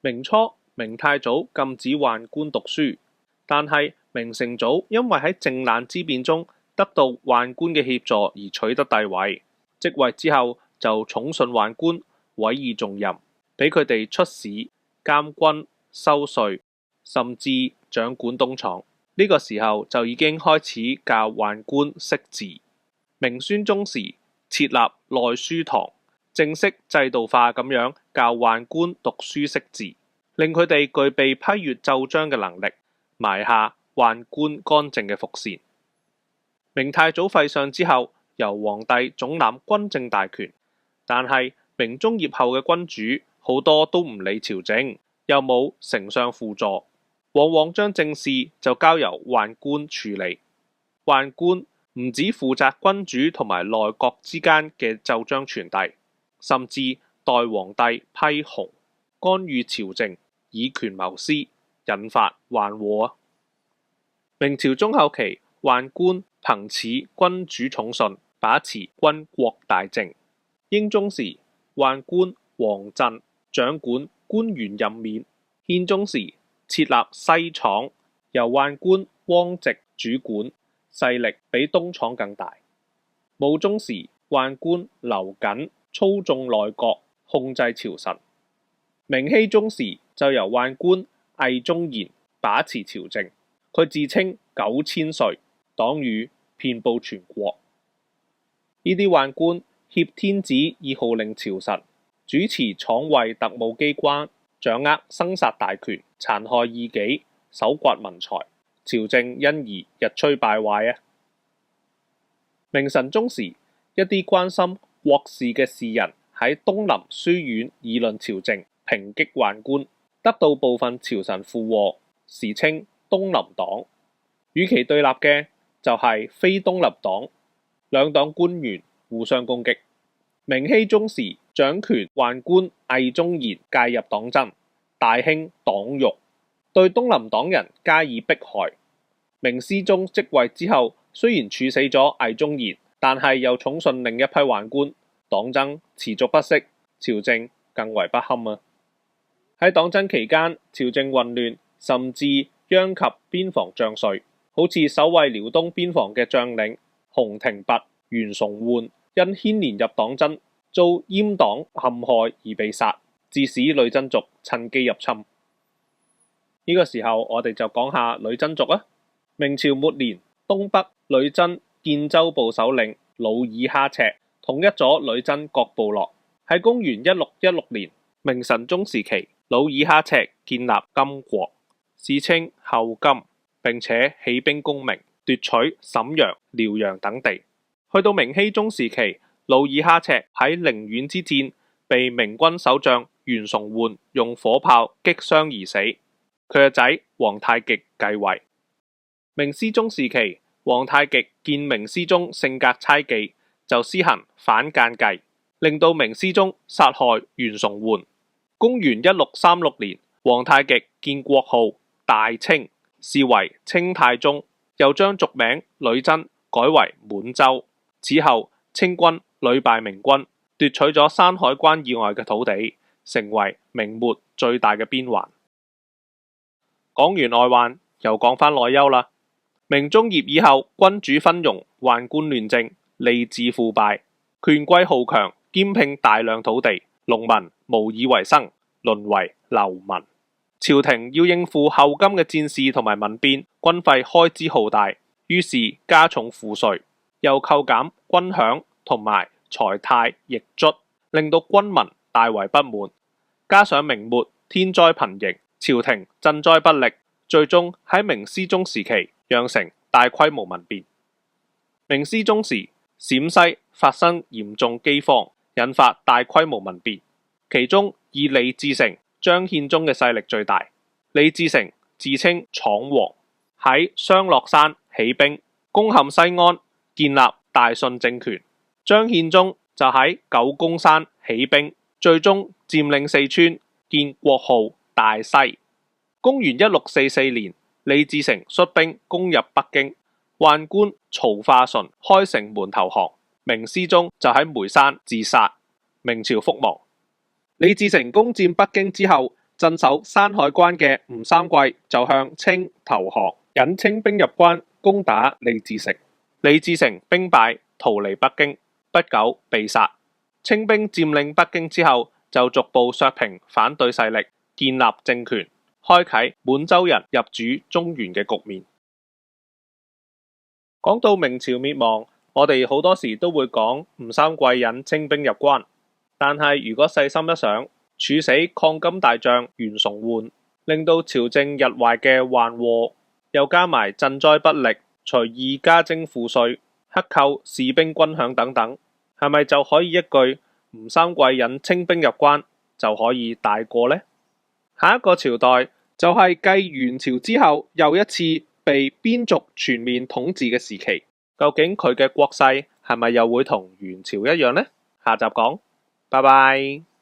明初，明太祖禁止宦官讀書，但係明成祖因為喺靖難之變中得到宦官嘅協助而取得帝位，即位之後就寵信宦官，委以重任，俾佢哋出使、監軍、收稅，甚至掌管東廠。呢個時候就已經開始教宦官識字。明宣宗時設立內書堂，正式制度化咁樣教宦官讀書識字，令佢哋具備批閱奏章嘅能力，埋下宦官乾淨嘅伏線。明太祖廢相之後，由皇帝總攬軍政大權，但係明中葉後嘅君主好多都唔理朝政，又冇丞相輔助，往往將政事就交由宦官處理。宦官唔止負責君主同埋內閣之間嘅奏章傳遞，甚至代皇帝批紅，干預朝政，以權謀私，引發宦禍。明朝中後期，宦官憑恃君主寵信，把持軍國大政。英宗時，宦官王振掌管官員任免。憲宗時設立西廠，由宦官汪直主管，勢力比東廠更大。武宗時，宦官劉瑾操縱內閣，控制朝臣。明熹宗時就由宦官魏忠賢把持朝政，佢自稱9000歲，黨羽遍佈全國。呢啲宦官挾天子以號令朝臣，主持廠衛特務機關，掌握生殺大權，殘害異己，搜刮民財，朝政因而日趨敗壞啊！明神宗時，一啲關心國事嘅士人喺東林書院議論朝政，抨擊宦官，得到部分朝臣附和，時稱東林黨。與其對立嘅就係非東林黨，兩黨官員互相攻擊。明熹宗時，掌權宦官魏忠賢介入黨爭，大興黨獄，對東林黨人加以迫害。明思宗即位之後，雖然處死咗魏忠賢，但係又寵信另一批宦官，黨爭持續不息，朝政更為不堪啊！喺黨爭期間，朝政混亂，甚至殃及邊防將帥，好似守衛遼東邊防嘅將領洪廷弼、袁崇煥，因牽連入黨爭，遭閹黨陷害而被殺，致使女真族趁機入侵。呢個時候，我哋就講下女真族啊。明朝末年，東北女真建州部首領努爾哈赤統一咗女真各部落。喺公元1616年，明神宗時期，努爾哈赤建立金國，史稱後金，並且起兵攻明，奪取瀋陽、遼陽等地。去到明熹宗時期，努爾哈赤喺寧遠之戰被明軍守將袁崇煥用火炮擊傷而死，佢嘅仔皇太極繼位。明思宗時期，皇太極見明思宗性格猜忌，就施行反間計，令到明思宗殺害袁崇煥。公元1636年，皇太極見國號大清，是為清太宗，又將族名女真改為滿洲。此後，清軍屢敗明軍，奪取咗山海關以外嘅土地，成為明末最大嘅邊患。講完外患，又講返內憂啦。明中葉以後，君主昏庸，宦官亂政，吏治腐敗，權貴豪強，兼併大量土地，農民無以為生，淪為流民。朝廷要應付後金嘅戰事同埋民變，軍費開支浩大，於是加重賦稅，又扣減軍餉同埋財泰役卒，令到軍民大為不滿。加上明末天災頻仍，朝廷賑災不力，最終喺明思宗時期釀成大規模民變。明思宗時，陝西發生嚴重饑荒，引發大規模民變，其中以李自成、張獻忠嘅勢力最大。李自成自稱廠王，喺雙樂山起兵攻陷西安，建立大順政權。張獻忠就喺九宮山起兵，最終佔領四川，建國號大西。公元1644年，李自成率兵攻入北京，宦官曹化純開城門投降，明思宗就喺煤山自殺，明朝覆亡。李自成攻佔北京之後，鎮守山海關嘅吳三桂就向清投降，引清兵入關攻打李自成。李自成兵敗逃離北京，不久被殺。清兵佔領北京之後，就逐步削平反對勢力，建立政權，開啟滿洲人入主中原嘅局面。講到明朝滅亡，我哋好多時都會講吳三桂引清兵入關，但係如果細心一想，處死抗金大將袁崇煥，令到朝政日壞嘅患禍，又加埋賑災不力、隨意加徵賦稅、克扣士兵軍餉等等，係咪就可以一句吳三桂引清兵入關就可以大過呢？下一個朝代就係繼元朝之後又一次被邊族全面統治嘅時期，究竟佢嘅國勢係咪又會同元朝一樣呢？下集講，拜拜。